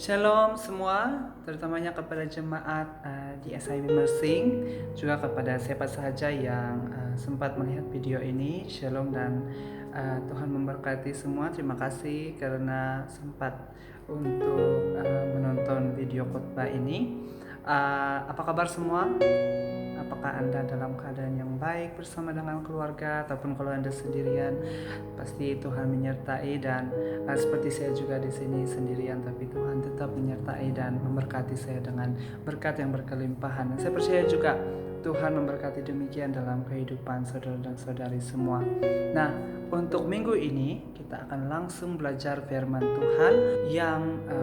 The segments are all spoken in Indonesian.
Shalom semua, terutamanya kepada jemaat di SIB Mersing, juga kepada siapa sahaja yang sempat melihat video ini. Shalom dan Tuhan memberkati semua. Terima kasih karena sempat untuk menonton video khotbah ini. Apa kabar semua? Apakah Anda dalam keadaan yang baik bersama dengan keluarga, ataupun kalau Anda sendirian, pasti Tuhan menyertai. Dan seperti saya juga di sini sendirian, tapi Tuhan tetap menyertai dan memberkati saya dengan berkat yang berkelimpahan. Dan saya percaya juga Tuhan memberkati demikian dalam kehidupan saudara dan saudari semua. Nah, untuk minggu ini kita akan langsung belajar firman Tuhan yang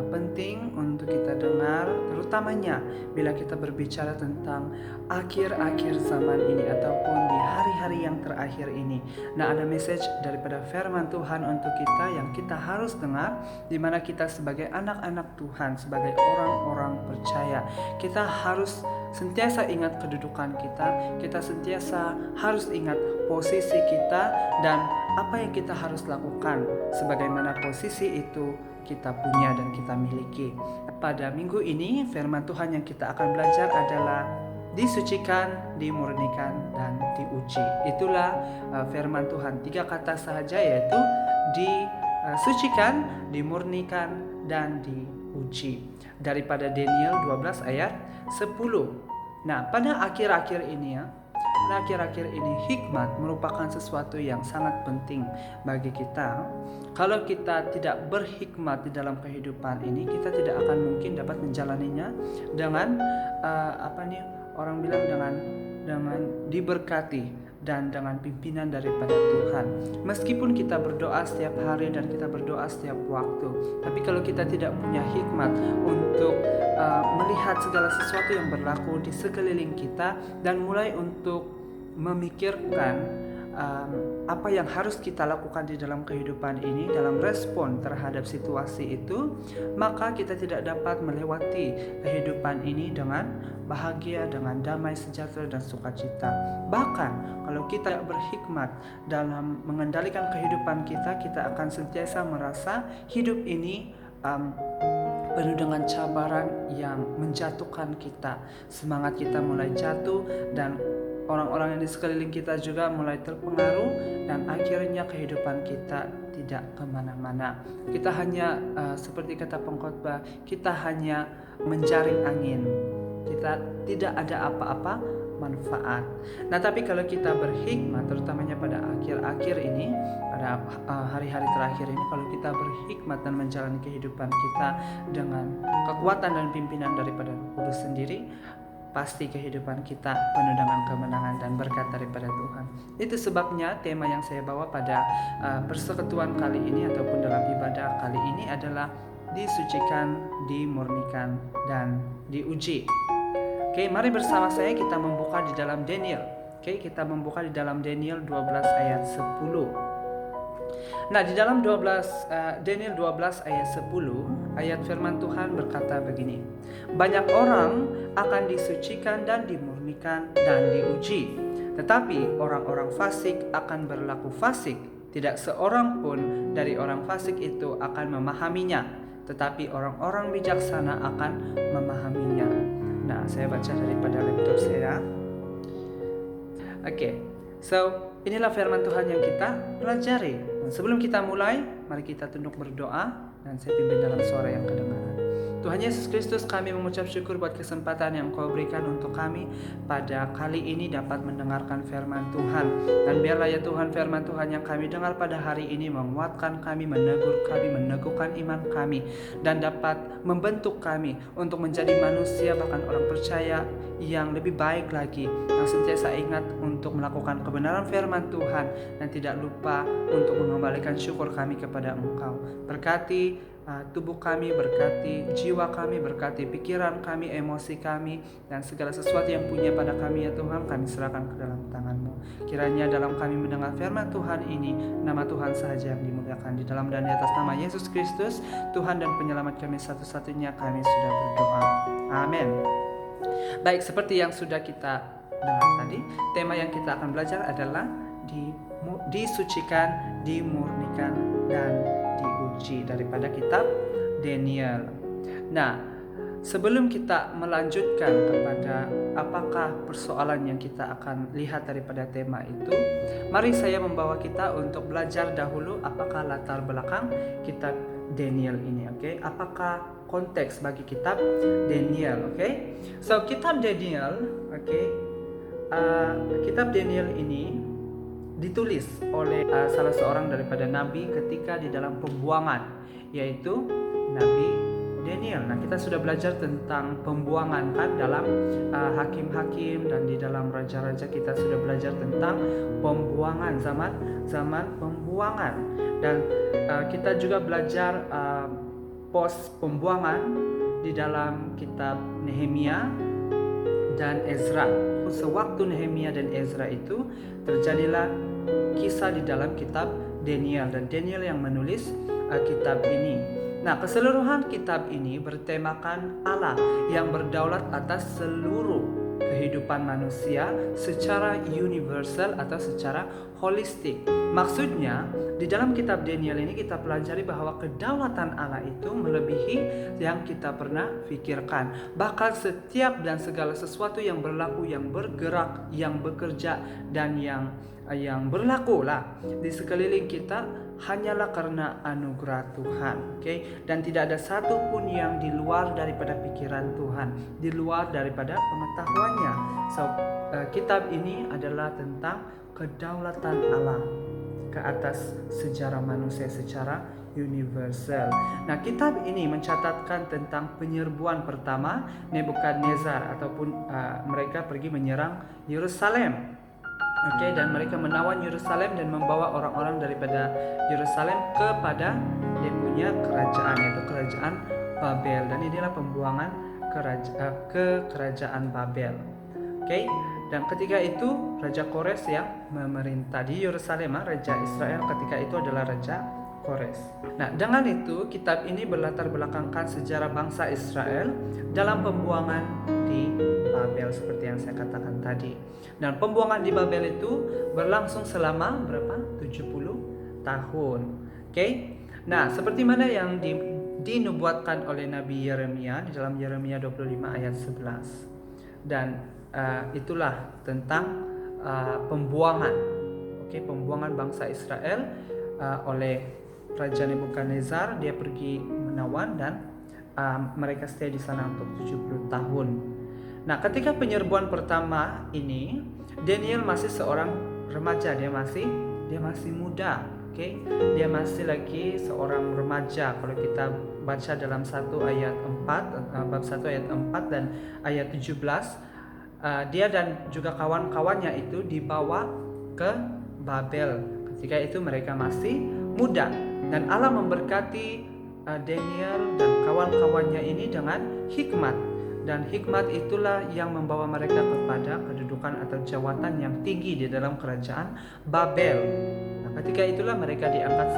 penting untuk kita dengar, terutamanya bila kita berbicara tentang akhir-akhir zaman ini ataupun di hari-hari yang terakhir ini. Nah, ada message daripada firman Tuhan untuk kita yang kita harus dengar, di mana kita sebagai anak-anak Tuhan, sebagai orang-orang percaya, kita harus sentiasa ingat kedudukan kita sentiasa harus ingat posisi kita dan apa yang kita harus lakukan sebagaimana posisi itu kita punya dan kita miliki. Pada minggu ini firman Tuhan yang kita akan belajar adalah disucikan, dimurnikan, dan diuji. Itulah firman Tuhan. 3 kata sahaja, yaitu disucikan, dimurnikan, dan diuji. Daripada Daniel 12 ayat 10. Nah, pada akhir-akhir ini hikmat merupakan sesuatu yang sangat penting bagi kita. Kalau kita tidak berhikmat di dalam kehidupan ini, kita tidak akan mungkin dapat menjalaninya dengan orang bilang dengan diberkati dan dengan pimpinan daripada Tuhan. Meskipun kita berdoa setiap hari dan kita berdoa setiap waktu, tapi kalau kita tidak punya hikmat untuk melihat segala sesuatu yang berlaku di sekeliling kita dan mulai untuk memikirkan apa yang harus kita lakukan di dalam kehidupan ini, dalam respon terhadap situasi itu, maka kita tidak dapat melewati kehidupan ini dengan bahagia, dengan damai, sejahtera, dan sukacita. Bahkan kalau kita berhikmat dalam mengendalikan kehidupan kita, kita akan sentiasa merasa hidup ini penuh dengan cabaran yang menjatuhkan kita. Semangat kita mulai jatuh dan orang-orang yang di sekeliling kita juga mulai terpengaruh, dan akhirnya kehidupan kita tidak kemana-mana. Kita hanya seperti kata pengkhotbah, kita hanya menjaring angin. Kita tidak ada apa-apa manfaat. Nah, tapi kalau kita berhikmat, terutamanya pada akhir-akhir ini, pada hari-hari terakhir ini, kalau kita berhikmat dan menjalani kehidupan kita dengan kekuatan dan pimpinan daripada Roh Kudus sendiri, pasti kehidupan kita penuh dengan kemenangan dan berkat daripada Tuhan. Itu sebabnya tema yang saya bawa pada persekutuan kali ini ataupun dalam ibadah kali ini adalah disucikan, dimurnikan, dan diuji. Oke, mari bersama saya kita membuka di dalam Daniel. Oke, kita membuka di dalam Daniel 12 ayat 10. Nah, di dalam Daniel 12 ayat 10, ayat firman Tuhan berkata begini: banyak orang akan disucikan dan dimurnikan dan diuji, tetapi orang-orang fasik akan berlaku fasik. Tidak seorang pun dari orang fasik itu akan memahaminya, tetapi orang-orang bijaksana akan memahaminya. Nah, saya baca daripada laptop saya. Oke, so inilah firman Tuhan yang kita pelajari. Dan sebelum kita mulai, mari kita tunduk berdoa dan saya pimpin dalam suara yang kedengaran. Tuhan Yesus Kristus, kami mengucap syukur buat kesempatan yang Kau berikan untuk kami pada kali ini dapat mendengarkan firman Tuhan. Dan biarlah ya Tuhan, firman Tuhan yang kami dengar pada hari ini menguatkan kami, menegur kami, meneguhkan iman kami, dan dapat membentuk kami untuk menjadi manusia, bahkan orang percaya yang lebih baik lagi, yang sentiasa ingat untuk melakukan kebenaran firman Tuhan dan tidak lupa untuk mengembalikan syukur kami kepada Engkau. Berkati tubuh kami, berkati jiwa kami, berkati pikiran kami, emosi kami, dan segala sesuatu yang punya pada kami ya Tuhan, kami serahkan ke dalam tangan-Mu. Kiranya dalam kami mendengar firman Tuhan ini, nama Tuhan sahaja yang dimuliakan. Di dalam dan di atas nama Yesus Kristus, Tuhan dan penyelamat kami satu-satunya, kami sudah berdoa. Amin. Baik, seperti yang sudah kita dengar tadi, tema yang kita akan belajar adalah disucikan, dimurnikan, dan diuji daripada kitab Daniel. Nah, sebelum kita melanjutkan kepada apakah persoalan yang kita akan lihat daripada tema itu, mari saya membawa kita untuk belajar dahulu apakah latar belakang kitab Daniel ini, oke? Apakah konteks bagi kitab Daniel, oke? So, kitab Daniel, oke? Kitab Daniel ini ditulis oleh salah seorang daripada nabi ketika di dalam pembuangan, yaitu Nabi Daniel. Nah, kita sudah belajar tentang pembuangan kan dalam hakim-hakim, dan di dalam raja-raja kita sudah belajar tentang pembuangan, zaman pembuangan, dan kita juga belajar pos pembuangan di dalam kitab Nehemia dan Ezra. Sewaktu Nehemia dan Ezra itu terjadilah kisah di dalam kitab Daniel, dan Daniel yang menulis kitab ini. Nah, keseluruhan kitab ini bertemakan Allah yang berdaulat atas seluruh kehidupan manusia secara universal atau secara holistik. Maksudnya, di dalam kitab Daniel ini kita pelajari bahwa kedaulatan Allah itu melebihi yang kita pernah pikirkan. Bahkan setiap dan segala sesuatu yang berlaku, yang bergerak, yang bekerja, dan yang berlaku lah di sekeliling kita hanyalah karena anugerah Tuhan, oke? Dan tidak ada satupun yang di luar daripada pikiran Tuhan, di luar daripada pengetahuannya. So, kitab ini adalah tentang kedaulatan Allah ke atas sejarah manusia secara universal. Nah, kitab ini mencatatkan tentang penyerbuan pertama Nebukadnezar, ataupun mereka pergi menyerang Yerusalem. Oke, dan mereka menawan Yerusalem dan membawa orang-orang daripada Yerusalem kepada dia punya kerajaan, yaitu kerajaan Babel. Dan inilah pembuangan ke kerajaan Babel. Oke, dan ketika itu Raja Kores yang memerintah di Yerusalem. Raja Israel ketika itu adalah Raja Kores. Nah, dengan itu kitab ini berlatar belakangkan sejarah bangsa Israel dalam pembuangan di Babel seperti yang saya katakan tadi. Dan pembuangan di Babel itu berlangsung selama berapa? 70 tahun. Oke. Nah, seperti mana yang dinubuatkan oleh Nabi Yeremia di dalam Yeremia 25 ayat 11. Dan itulah tentang pembuangan. Oke, pembuangan bangsa Israel oleh Raja Nebukadnezar. Dia pergi menawan dan mereka stay di sana untuk 70 tahun. Nah, ketika penyerbuan pertama ini, Daniel masih seorang remaja, dia masih muda, oke? Dia masih lagi seorang remaja. Kalau kita baca dalam 1 ayat 4, bab 1 ayat 4 dan ayat 17, dia dan juga kawan-kawannya itu dibawa ke Babel. Ketika itu mereka masih muda, dan Allah memberkati Daniel dan kawan-kawannya ini dengan hikmat. Dan hikmat itulah yang membawa mereka kepada kedudukan atau jawatan yang tinggi di dalam kerajaan Babel. Nah, ketika itulah mereka diangkat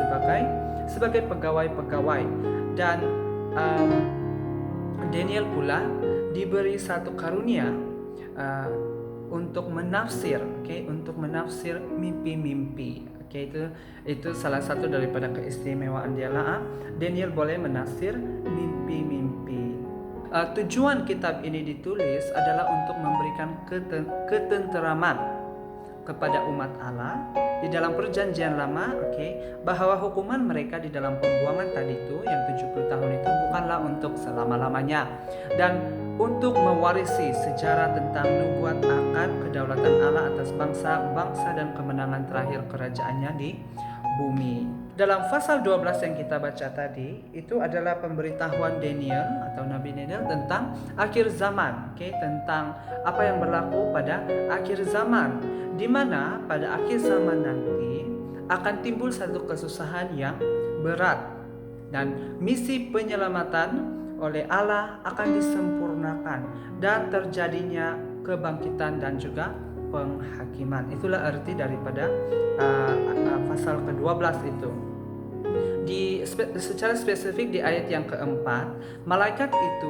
sebagai pegawai-pegawai. Dan Daniel pula diberi satu karunia untuk menafsir, untuk menafsir mimpi-mimpi. Itu salah satu daripada keistimewaan dia lah. Daniel boleh menafsir mimpi-mimpi. Tujuan kitab ini ditulis adalah untuk memberikan ketenteraman kepada umat Allah di dalam perjanjian lama, bahwa hukuman mereka di dalam pembuangan tadi itu yang 70 tahun itu bukanlah untuk selama-lamanya, dan untuk mewarisi sejarah tentang nubuat akan kedaulatan Allah atas bangsa-bangsa dan kemenangan terakhir kerajaannya di bumi. Dalam pasal 12 yang kita baca tadi, itu adalah pemberitahuan Daniel atau Nabi Daniel tentang akhir zaman, tentang apa yang berlaku pada akhir zaman, di mana pada akhir zaman nanti akan timbul satu kesusahan yang berat, dan misi penyelamatan oleh Allah akan disempurnakan, dan terjadinya kebangkitan dan juga penghakiman. Itulah arti daripada pasal ke-12 itu. Secara spesifik di ayat yang keempat, malaikat itu,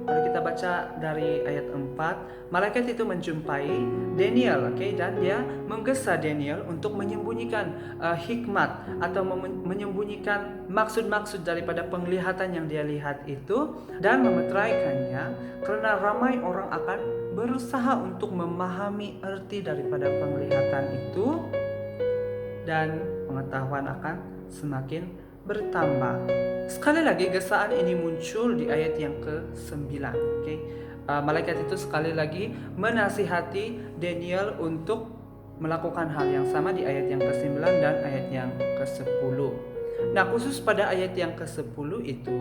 kalau kita kita baca dari ayat 4, malaikat itu menjumpai Daniel, dan dia menggesa Daniel untuk menyembunyikan hikmat atau menyembunyikan maksud-maksud daripada penglihatan yang dia lihat itu dan memeteraikannya, karena ramai orang akan berusaha untuk memahami arti daripada penglihatan itu dan pengetahuan akan semakin bertambah. Sekali lagi gesaan ini muncul di ayat yang ke-9. Malaikat itu sekali lagi menasihati Daniel untuk melakukan hal yang sama di ayat yang ke-9 dan ayat yang ke-10. Nah, khusus pada ayat yang ke-10 itu,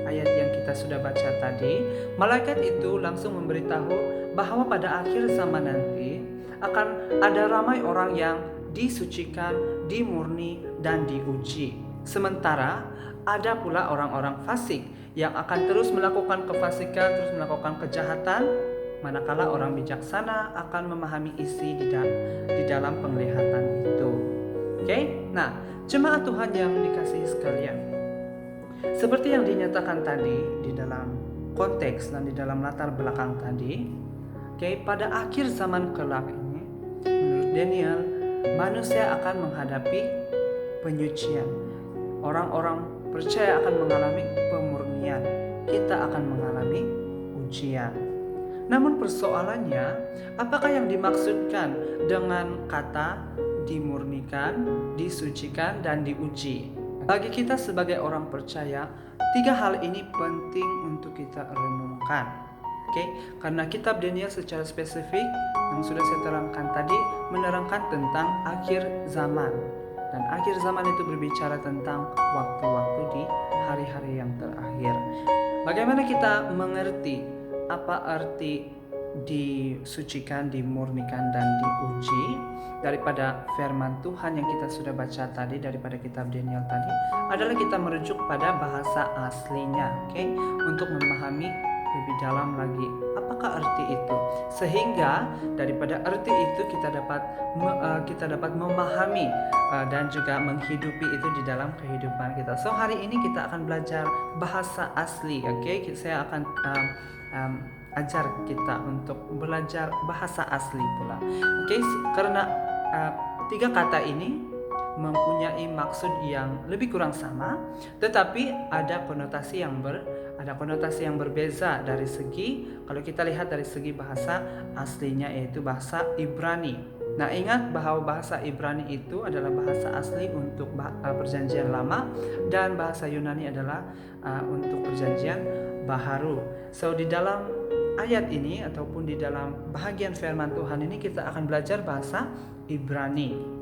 ayat yang kita sudah baca tadi, malaikat itu langsung memberitahu bahwa pada akhir zaman nanti akan ada ramai orang yang disucikan, dimurni, dan diuji. Sementara ada pula orang-orang fasik yang akan terus melakukan kefasikan, terus melakukan kejahatan, manakala orang bijaksana akan memahami isi di dalam penglihatan itu. Nah, jemaat Tuhan yang dikasihi sekalian, seperti yang dinyatakan tadi di dalam konteks dan di dalam latar belakang tadi, pada akhir zaman kelak ini, menurut Daniel, manusia akan menghadapi penyucian. Orang-orang percaya akan mengalami pemurnian. Kita akan mengalami ujian. Namun persoalannya, apakah yang dimaksudkan dengan kata dimurnikan, disucikan, dan diuji? Bagi kita sebagai orang percaya, 3 hal ini penting untuk kita renungkan. Karena kitab Daniel secara spesifik yang sudah saya terangkan tadi menerangkan tentang akhir zaman. Dan akhir zaman itu berbicara tentang waktu-waktu di hari-hari yang terakhir. Bagaimana kita mengerti apa arti disucikan, dimurnikan, dan diuji daripada firman Tuhan yang kita sudah baca tadi daripada kitab Daniel tadi adalah kita merujuk pada bahasa aslinya, untuk memahami lebih dalam lagi apakah arti itu, sehingga daripada arti itu kita dapat memahami dan juga menghidupi itu di dalam kehidupan kita. So hari ini kita akan belajar bahasa asli, saya akan ajar kita untuk belajar bahasa asli pula, karena 3 kata ini mempunyai maksud yang lebih kurang sama, tetapi ada konotasi yang berbeza dari segi, kalau kita lihat dari segi bahasa aslinya, yaitu bahasa Ibrani. Nah, ingat bahwa bahasa Ibrani itu adalah bahasa asli untuk perjanjian lama dan bahasa Yunani adalah untuk perjanjian baharu. So di dalam ayat ini ataupun di dalam bahagian firman Tuhan ini kita akan belajar bahasa Ibrani.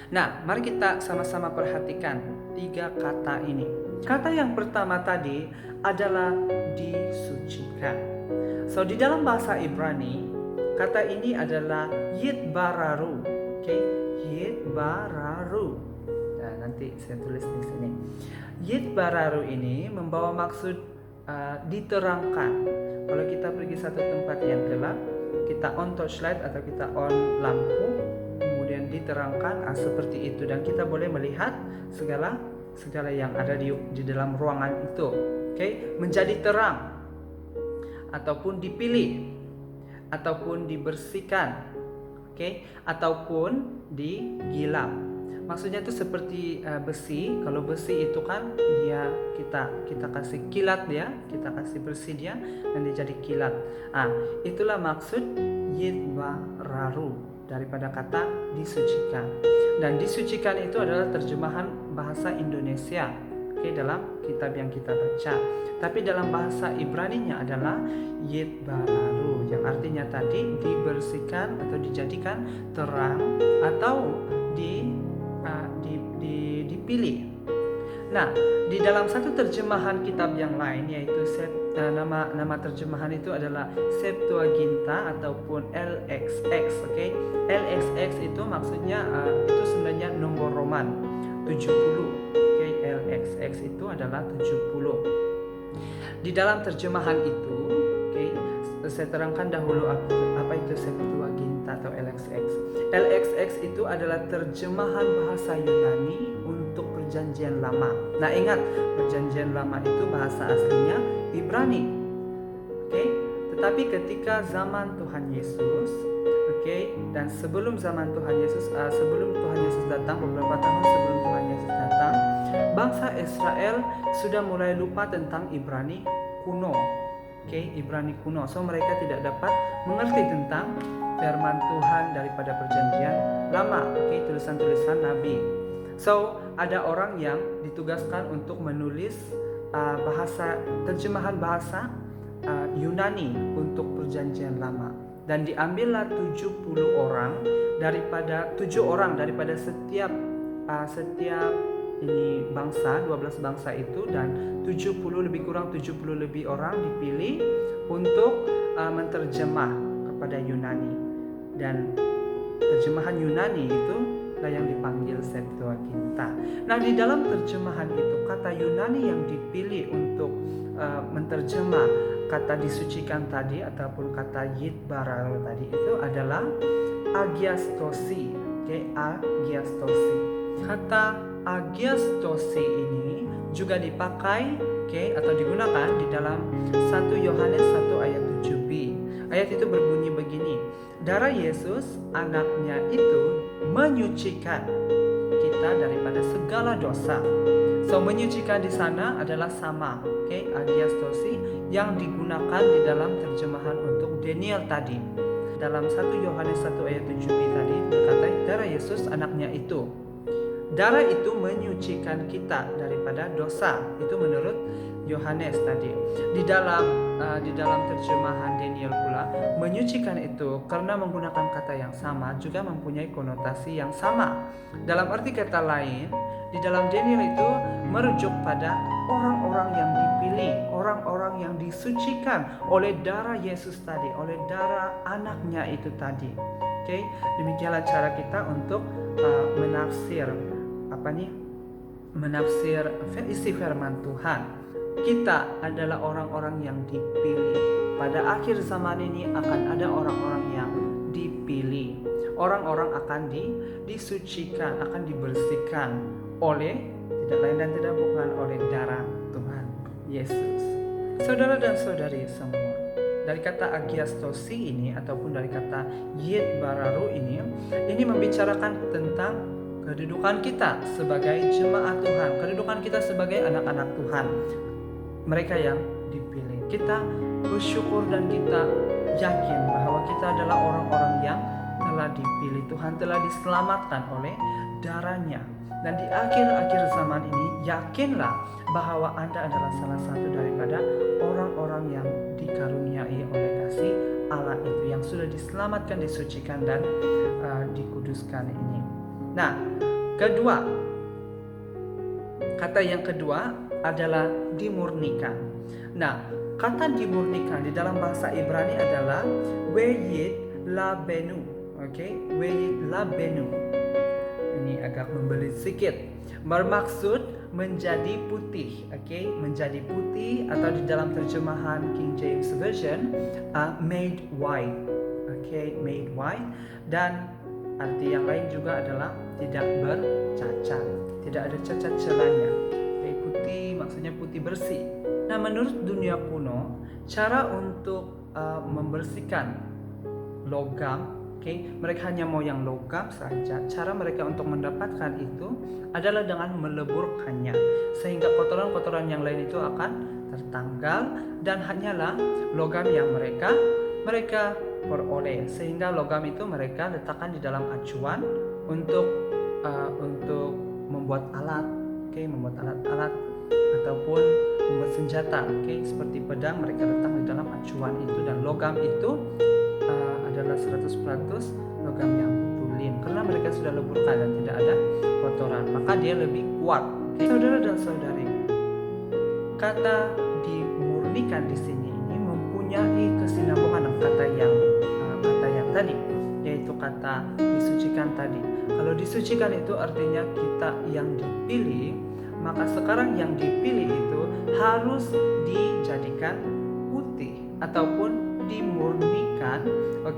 Nah, mari kita sama-sama perhatikan 3 kata ini. Kata yang pertama tadi adalah disucikan. So di dalam bahasa Ibrani, kata ini adalah yitbararu. Yitbararu. Nah, nanti saya tulis di sini. Yitbararu ini membawa maksud diterangkan. Kalau kita pergi satu tempat yang gelap, kita on torchlight atau kita on lampu, kemudian diterangkan seperti itu, dan kita boleh melihat segala yang ada di dalam ruangan itu, menjadi terang ataupun dipilih ataupun dibersihkan, ataupun digilap. Maksudnya itu seperti besi. Kalau besi itu kan dia kita kasih kilat dia, kita kasih bersih dia dan dia jadi kilat. Itulah maksud yitbararu daripada kata disucikan. Dan disucikan itu adalah terjemahan bahasa Indonesia, dalam kitab yang kita baca. Tapi dalam bahasa Ibraninya adalah yitbararu, yang artinya tadi dibersihkan atau dijadikan terang atau dipilih. Nah, di dalam satu terjemahan kitab yang lain, yaitu nama terjemahan itu adalah Septuaginta ataupun LXX. LXX itu maksudnya itu sebenarnya nomor Roman 70. LXX itu adalah 70. Di dalam terjemahan itu, saya terangkan dahulu apa itu Septuaginta atau LXX. LXX itu adalah terjemahan bahasa Yunani untuk perjanjian lama. Nah, ingat, perjanjian lama itu bahasa aslinya Ibrani. Tapi ketika zaman Tuhan Yesus, dan sebelum zaman Tuhan Yesus, sebelum Tuhan Yesus datang, beberapa tahun sebelum Tuhan Yesus datang, bangsa Israel sudah mulai lupa tentang Ibrani kuno. Ibrani kuno. So mereka tidak dapat mengerti tentang firman Tuhan daripada perjanjian lama, tulisan-tulisan nabi. So ada orang yang ditugaskan untuk menulis terjemahan bahasa Yunani untuk perjanjian lama, dan diambillah 7 orang daripada setiap ini bangsa, 12 bangsa itu, dan 70 lebih orang dipilih untuk menterjemah kepada Yunani, dan terjemahan Yunani itu lah yang dipanggil Septuaginta. Nah, di dalam terjemahan itu kata Yunani yang dipilih untuk menterjemah kata disucikan tadi ataupun kata yitbararo tadi itu adalah agiastosi. Agiastosi. Kata agiastosi ini juga dipakai atau digunakan di dalam 1 Yohanes 1 ayat 7b. Ayat itu berbunyi begini: darah Yesus anaknya itu menyucikan kita daripada segala dosa. So menyucikan di sana adalah sama, agiastosi yang digunakan di dalam terjemahan untuk Daniel tadi. Dalam 1 Yohanes 1 ayat 7b tadi dikatakan darah Yesus anaknya itu. Darah itu menyucikan kita daripada dosa. Itu menurut Yohanes tadi. Di dalam terjemahan Daniel pula, menyucikan itu karena menggunakan kata yang sama juga mempunyai konotasi yang sama. Dalam arti kata lain, di dalam Daniel itu merujuk pada orang-orang yang dipilih, orang-orang yang disucikan oleh darah Yesus tadi, oleh darah anaknya itu tadi. Demikianlah cara kita untuk menafsir isi firman Tuhan. Kita adalah orang-orang yang dipilih. Pada akhir zaman ini akan ada orang-orang yang dipilih. Orang-orang akan disucikan, akan dibersihkan oleh tidak lain dan tidak bukan oleh darah Tuhan Yesus. Saudara dan saudari semua, dari kata agiastosi ini ataupun dari kata yitbararo ini membicarakan tentang kedudukan kita sebagai jemaat Tuhan, kedudukan kita sebagai anak-anak Tuhan, mereka yang dipilih. Kita bersyukur dan kita yakin bahwa kita adalah orang-orang yang telah dipilih. Tuhan telah diselamatkan oleh darahnya. Dan di akhir-akhir zaman ini, yakinlah bahwa Anda adalah salah satu daripada orang-orang yang dikaruniai oleh kasih Allah itu, yang sudah diselamatkan, disucikan, dan dikuduskan ini. Nah, kata yang kedua adalah dimurnikan. Nah, kata dimurnikan di dalam bahasa Ibrani adalah weyit labenu. Weyit labenu. Ini agak membelit sedikit. Bermaksud menjadi putih, menjadi putih, atau di dalam terjemahan King James Version made white, made white, dan arti yang lain juga adalah tidak bercacat, tidak ada cacat celanya. Putih maksudnya putih bersih. Nah, menurut dunia kuno, cara untuk membersihkan logam, mereka hanya mau yang logam saja. Cara mereka untuk mendapatkan itu adalah dengan meleburkannya, sehingga kotoran-kotoran yang lain itu akan tertanggal, dan hanyalah logam yang mereka peroleh. Sehingga logam itu mereka letakkan di dalam acuan untuk membuat alat, membuat alat-alat ataupun membuat senjata, seperti pedang, mereka letak di dalam acuan itu, dan logam itu adalah 100% logam yang tulen karena mereka sudah leburkan dan tidak ada kotoran, maka dia lebih kuat. Saudara dan saudari, kata dimurnikan di sini ini mempunyai kesinambungan dengan kata yang tadi, yaitu kata disucikan tadi. Kalau disucikan itu artinya kita yang dipilih, maka sekarang yang dipilih itu harus dijadikan putih ataupun dimurnikan.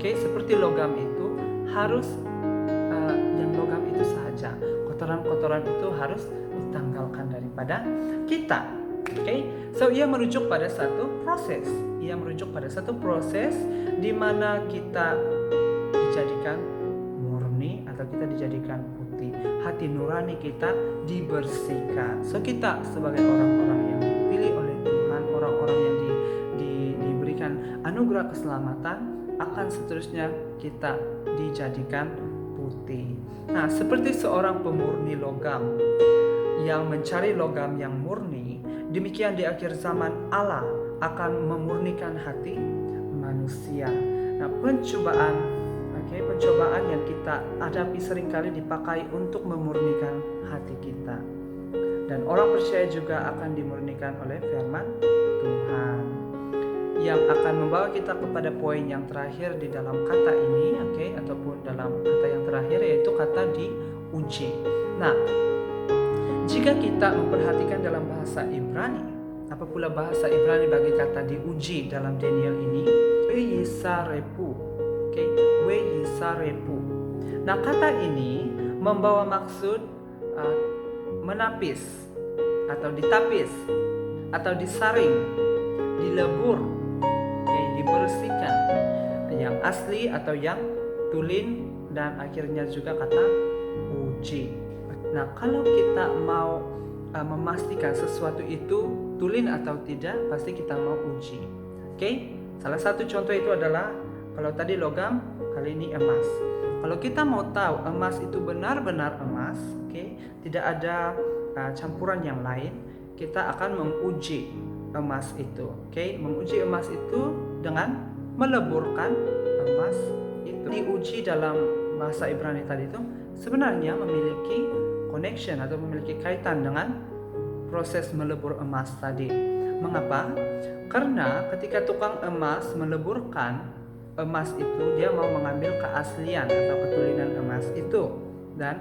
Seperti logam itu harus yang logam itu saja, kotoran-kotoran itu harus ditanggalkan daripada kita. So ia merujuk pada satu proses. Ia merujuk pada satu proses di mana kita dijadikan murni atau kita dijadikan putih. Hati nurani kita dibersihkan. So kita sebagai orang-orang yang dipilih oleh Tuhan, orang-orang yang diberikan anugerah keselamatan, akan seterusnya kita dijadikan putih. Nah, seperti seorang pemurni logam yang mencari logam yang murni, demikian di akhir zaman Allah akan memurnikan hati manusia. Nah, pencobaan yang kita hadapi seringkali dipakai untuk memurnikan hati kita. Dan orang percaya juga akan dimurnikan oleh firman Tuhan, yang akan membawa kita kepada poin yang terakhir di dalam kata ini, ataupun dalam kata yang terakhir, yaitu kata diuji. Nah, jika kita memperhatikan dalam bahasa Ibrani, apa pula bahasa Ibrani bagi kata diuji dalam Daniel ini? Weyisarepu. Weyisarepu. Nah, kata ini membawa maksud menapis atau ditapis atau disaring, dilebur, dibersihkan, yang asli atau yang tulen, dan akhirnya juga kata uji. Nah, kalau kita mau memastikan sesuatu itu tulen atau tidak, pasti kita mau uji. Salah satu contoh itu adalah kalau tadi logam, kali ini emas. Kalau kita mau tahu emas itu benar-benar emas, tidak ada campuran yang lain, kita akan menguji emas itu. Menguji emas itu dengan meleburkan emas itu. Diuji dalam bahasa Ibrani tadi itu sebenarnya memiliki connection atau memiliki kaitan dengan proses melebur emas tadi. Mengapa? Karena ketika tukang emas meleburkan emas itu, dia mau mengambil keaslian atau ketulinan emas itu, dan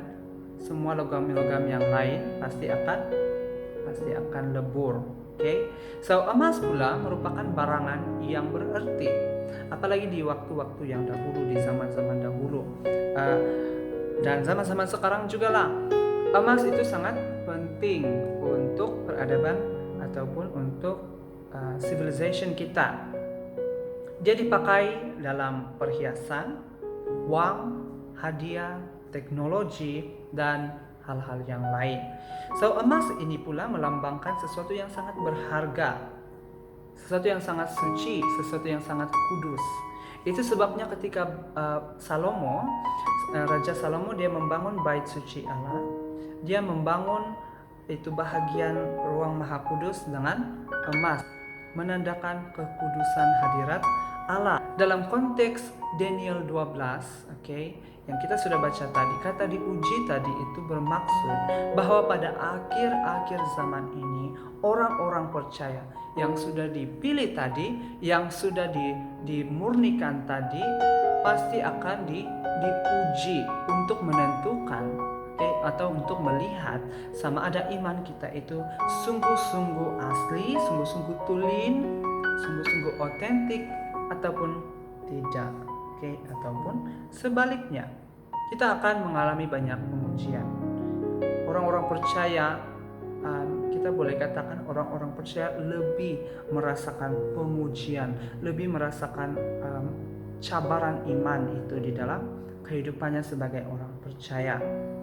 semua logam-logam yang lain pasti akan lebur. So emas pula merupakan barangan yang berarti, apalagi di waktu-waktu yang dahulu, di zaman-zaman dahulu, dan zaman-zaman sekarang juga lah. Emas itu sangat penting untuk peradaban ataupun untuk civilization kita. Dia dipakai dalam perhiasan, uang, hadiah, teknologi, dan hal-hal yang lain. So emas ini pula melambangkan sesuatu yang sangat berharga, sesuatu yang sangat suci, sesuatu yang sangat kudus. Itu sebabnya ketika Raja Salomo, dia membangun bait suci Allah, dia membangun itu bahagian ruang maha kudus dengan emas, menandakan kekudusan hadirat Allah. Dalam konteks Daniel 12, yang kita sudah baca tadi, kata diuji tadi itu bermaksud bahwa pada akhir-akhir zaman ini, orang-orang percaya yang sudah dipilih tadi, yang sudah dimurnikan tadi, pasti akan diuji untuk menentukan atau untuk melihat sama ada iman kita itu sungguh-sungguh asli, sungguh-sungguh tulen, sungguh-sungguh otentik ataupun tidak. Ataupun sebaliknya, kita akan mengalami banyak pengujian. Orang-orang percaya, kita boleh katakan orang-orang percaya lebih merasakan pengujian, lebih merasakan cabaran iman itu di dalam kehidupannya sebagai orang percaya.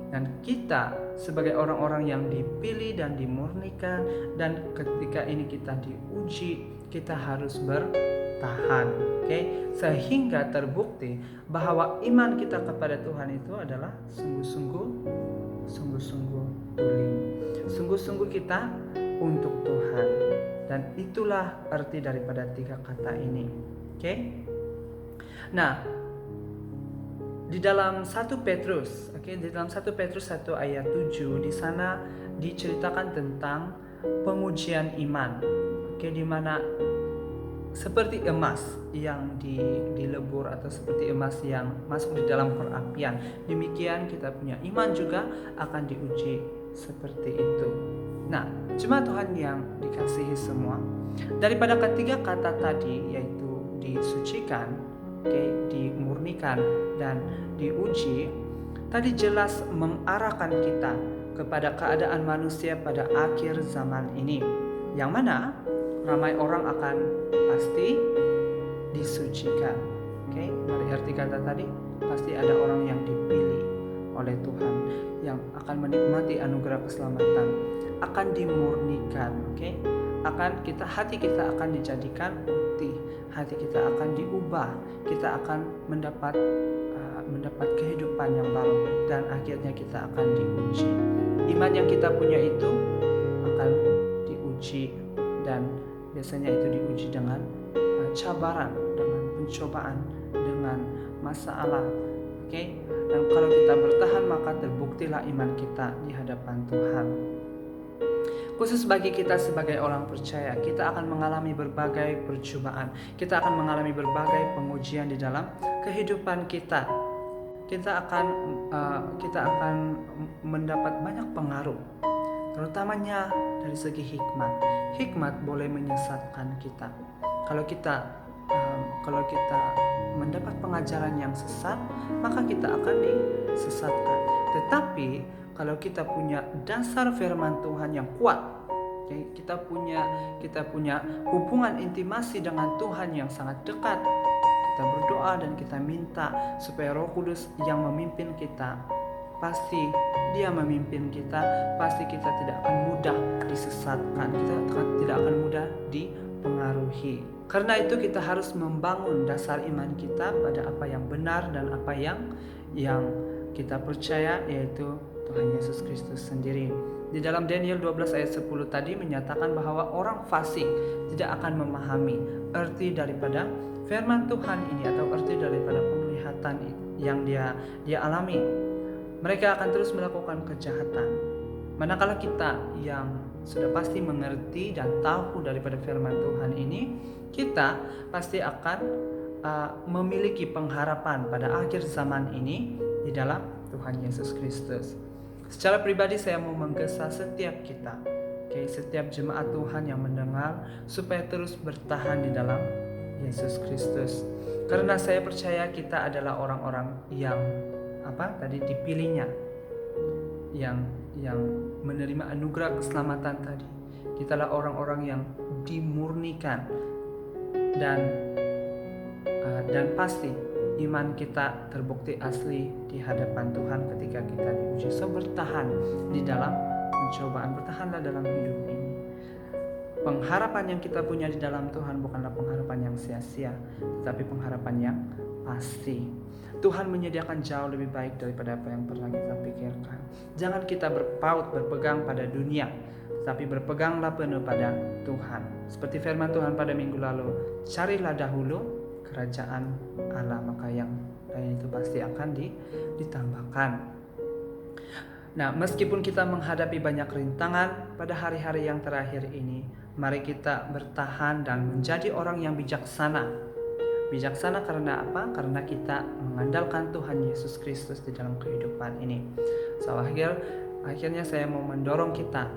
Dan kita sebagai orang-orang yang dipilih dan dimurnikan, dan ketika ini kita diuji, kita harus bertahan, sehingga terbukti bahwa iman kita kepada Tuhan itu adalah sungguh-sungguh tulen, sungguh-sungguh kita untuk Tuhan. Dan itulah arti daripada 3 kata ini. Nah, di dalam 1 Petrus, di dalam 1 Petrus 1 ayat 7, di sana diceritakan tentang pengujian iman, di mana seperti emas yang dilebur atau seperti emas yang masuk di dalam perapian, demikian kita punya iman juga akan diuji seperti itu. Nah, cuma Tuhan yang dikasihi semua, daripada ketiga kata tadi, yaitu disucikan, dimurnikan, dan diuji, tadi jelas mengarahkan kita kepada keadaan manusia pada akhir zaman ini, yang mana ramai orang akan pasti disucikan. Oke, dari arti kata tadi, pasti ada orang yang dipilih oleh Tuhan yang akan menikmati anugerah keselamatan, akan dimurnikan. Oke, hati kita akan dijadikan putih, hati kita akan diubah, kita akan mendapat kehidupan yang baru, dan akhirnya kita akan diuji. Iman yang kita punya itu akan diuji, dan biasanya itu diuji dengan cabaran, dengan pencobaan, dengan masalah. Oke, dan kalau kita bertahan maka terbuktilah iman kita di hadapan Tuhan. Khusus bagi kita sebagai orang percaya, kita akan mengalami berbagai percobaan, kita akan mengalami berbagai pengujian di dalam kehidupan kita. Kita akan mendapat banyak pengaruh, terutamanya dari segi hikmat. Hikmat boleh menyesatkan kita. Kalau kita mendapat pengajaran yang sesat, maka kita akan disesatkan. Tetapi kalau kita punya dasar firman Tuhan yang kuat, kita punya hubungan intimasi dengan Tuhan yang sangat dekat, kita berdoa dan kita minta supaya Roh Kudus yang memimpin kita, pasti Dia memimpin kita, pasti kita tidak akan mudah disesatkan, kita tidak akan mudah dipengaruhi. Karena itu kita harus membangun dasar iman kita pada apa yang benar dan apa yang kita percaya, yaitu Tuhan Yesus Kristus sendiri. Di dalam Daniel 12 ayat 10 tadi menyatakan bahwa orang fasik tidak akan memahami arti daripada firman Tuhan ini atau arti daripada penglihatan yang dia alami. Mereka akan terus melakukan kejahatan. Manakala kita yang sudah pasti mengerti dan tahu daripada firman Tuhan ini, kita pasti akan memiliki pengharapan pada akhir zaman ini di dalam Tuhan Yesus Kristus. Secara pribadi saya mau menggesa setiap kita, setiap jemaat Tuhan yang mendengar, supaya terus bertahan di dalam Yesus Kristus. Karena saya percaya kita adalah orang-orang yang dipilihnya, yang menerima anugerah keselamatan tadi. Kita adalah orang-orang yang dimurnikan, dan pasti iman kita terbukti asli di hadapan Tuhan ketika kita diuji. So, bertahan di dalam pencobaan, bertahanlah dalam hidup ini. Pengharapan yang kita punya di dalam Tuhan bukanlah pengharapan yang sia-sia, tetapi pengharapan yang pasti. Tuhan menyediakan jauh lebih baik daripada apa yang pernah kita pikirkan. Jangan kita berpegang pada dunia, tapi berpeganglah penuh pada Tuhan. Seperti firman Tuhan pada minggu lalu, carilah dahulu kerajaan Allah, maka yang lain itu pasti akan ditambahkan. Nah, meskipun kita menghadapi banyak rintangan pada hari-hari yang terakhir ini, mari kita bertahan dan menjadi orang yang bijaksana. Bijaksana karena apa? Karena kita mengandalkan Tuhan Yesus Kristus di dalam kehidupan ini. So, akhirnya saya mau mendorong kita,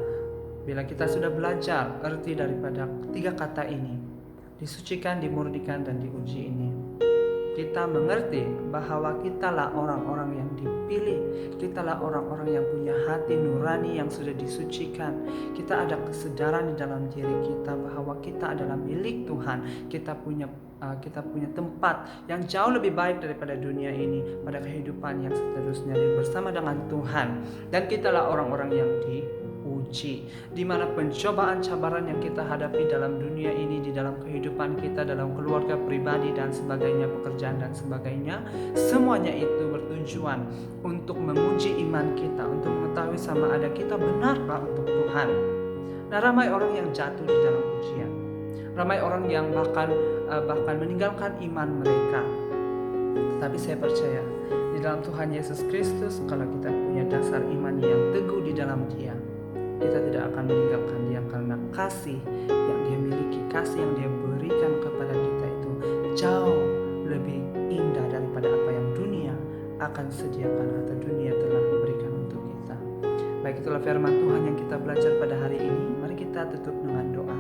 bila kita sudah belajar arti daripada 3 kata ini, disucikan, dimurnikan, dan diuji ini, kita mengerti bahwa kitalah orang-orang yang dipilih, kitalah orang-orang yang punya hati nurani yang sudah disucikan. Kita ada kesadaran di dalam diri kita bahwa kita adalah milik Tuhan. Kita punya tempat yang jauh lebih baik daripada dunia ini pada kehidupan yang seterusnya bersama dengan Tuhan. Dan kitalah orang-orang yang diuji, di mana pencobaan cabaran yang kita hadapi dalam dunia ini, di dalam kehidupan kita, dalam keluarga pribadi dan sebagainya, pekerjaan dan sebagainya, semuanya itu bertujuan untuk menguji iman kita, untuk mengetahui sama ada kita benarkah untuk Tuhan. Nah, ramai orang yang jatuh di dalam ujian, ramai orang yang bahkan meninggalkan iman mereka. Tapi saya percaya di dalam Tuhan Yesus Kristus, kalau kita punya dasar iman yang teguh di dalam Dia, kita tidak akan meninggalkan Dia, karena kasih yang Dia miliki, kasih yang Dia berikan kepada kita itu jauh lebih indah daripada apa yang dunia akan sediakan atau dunia telah berikan untuk kita. Baik, itulah firman Tuhan yang kita belajar pada hari ini. Mari kita tutup dengan doa.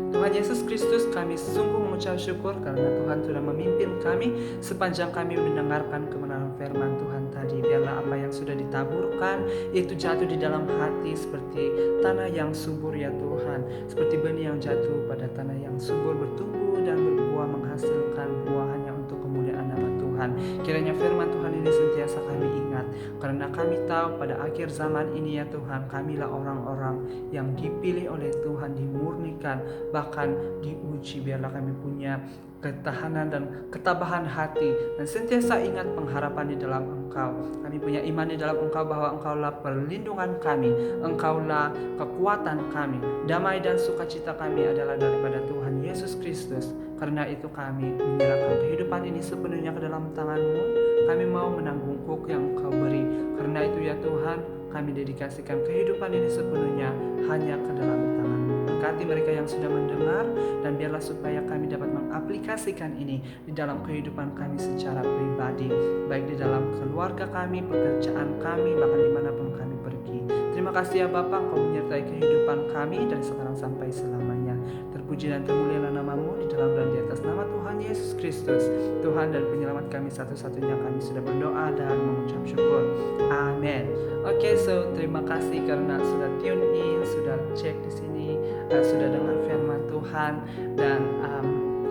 Tuhan Yesus Kristus, kami sungguh mengucap syukur karena Tuhan sudah memimpin kami sepanjang kami mendengarkan kebenaran firman Tuhan firman tadi. Biarlah apa yang sudah ditaburkan itu jatuh di dalam hati seperti tanah yang subur ya Tuhan, seperti benih yang jatuh pada tanah yang subur, bertumbuh dan berbuah, menghasilkan buah hanya untuk kemuliaan nama Tuhan. Kiranya firman Tuhan ini senantiasa kami ingat, karena kami tahu pada akhir zaman ini ya Tuhan, kamilah orang-orang yang dipilih oleh Tuhan, dimurnikan, bahkan diuji. Biarlah kami punya ketahanan dan ketabahan hati dan sentiasa ingat pengharapan di dalam Engkau. Kami punya iman di dalam Engkau bahwa Engkaulah perlindungan kami, Engkaulah kekuatan kami. Damai dan sukacita kami adalah daripada Tuhan Yesus Kristus. Karena itu kami menyerahkan kehidupan ini sepenuhnya ke dalam tangan-Mu. Kami mau menanggung huk yang Engkau beri. Karena itu ya Tuhan, kami dedikasikan kehidupan ini sepenuhnya hanya ke dalam tangan-Mu. Berkati mereka yang sudah mendengar, dan biarlah supaya kami dapat mengaplikasikan ini di dalam kehidupan kami secara pribadi, baik di dalam keluarga kami, pekerjaan kami, bahkan dimanapun kami pergi. Terima kasih ya Bapa, Engkau menyertai kehidupan kami dari sekarang sampai selamanya. Terpuji dan termulialah nama-Mu di dalam dan di atas nama Tuhan Yesus Kristus, Tuhan dan penyelamat kami satu-satunya. Kami sudah berdoa dan mengucap syukur. Amin. Oke, so terima kasih karena sudah tune in, sudah cek di sini, sudah dengar firman Tuhan, dan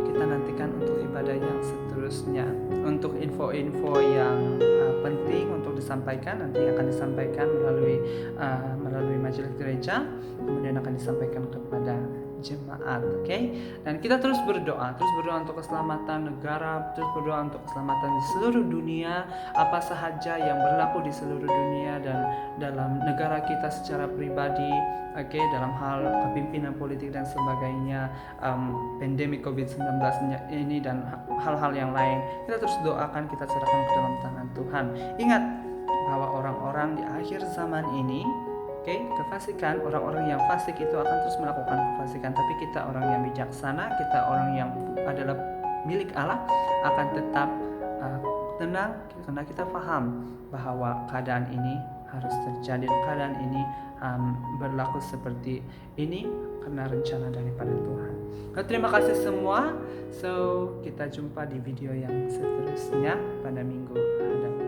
kita nantikan untuk ibadah yang seterusnya. Untuk info-info yang penting untuk disampaikan, nanti akan disampaikan melalui majelis gereja, kemudian akan disampaikan kepada jemaat. Oke? Dan kita terus berdoa untuk keselamatan negara, terus berdoa untuk keselamatan di seluruh dunia, apa sahaja yang berlaku di seluruh dunia dan dalam negara kita secara pribadi. Oke, dalam hal kepimpinan politik dan sebagainya, pandemi COVID-19 ini dan hal-hal yang lain, kita terus doakan, kita serahkan ke dalam tangan Tuhan. Ingat bahwa orang-orang di akhir zaman ini, kefasikan, orang-orang yang fasik itu akan terus melakukan kefasikan, tapi kita orang yang bijaksana, kita orang yang adalah milik Allah akan tetap tenang, karena kita paham bahwa keadaan ini harus terjadi, keadaan ini berlaku seperti ini karena rencana daripada Tuhan. Terima kasih semua. So kita jumpa di video yang seterusnya pada minggu hadapan.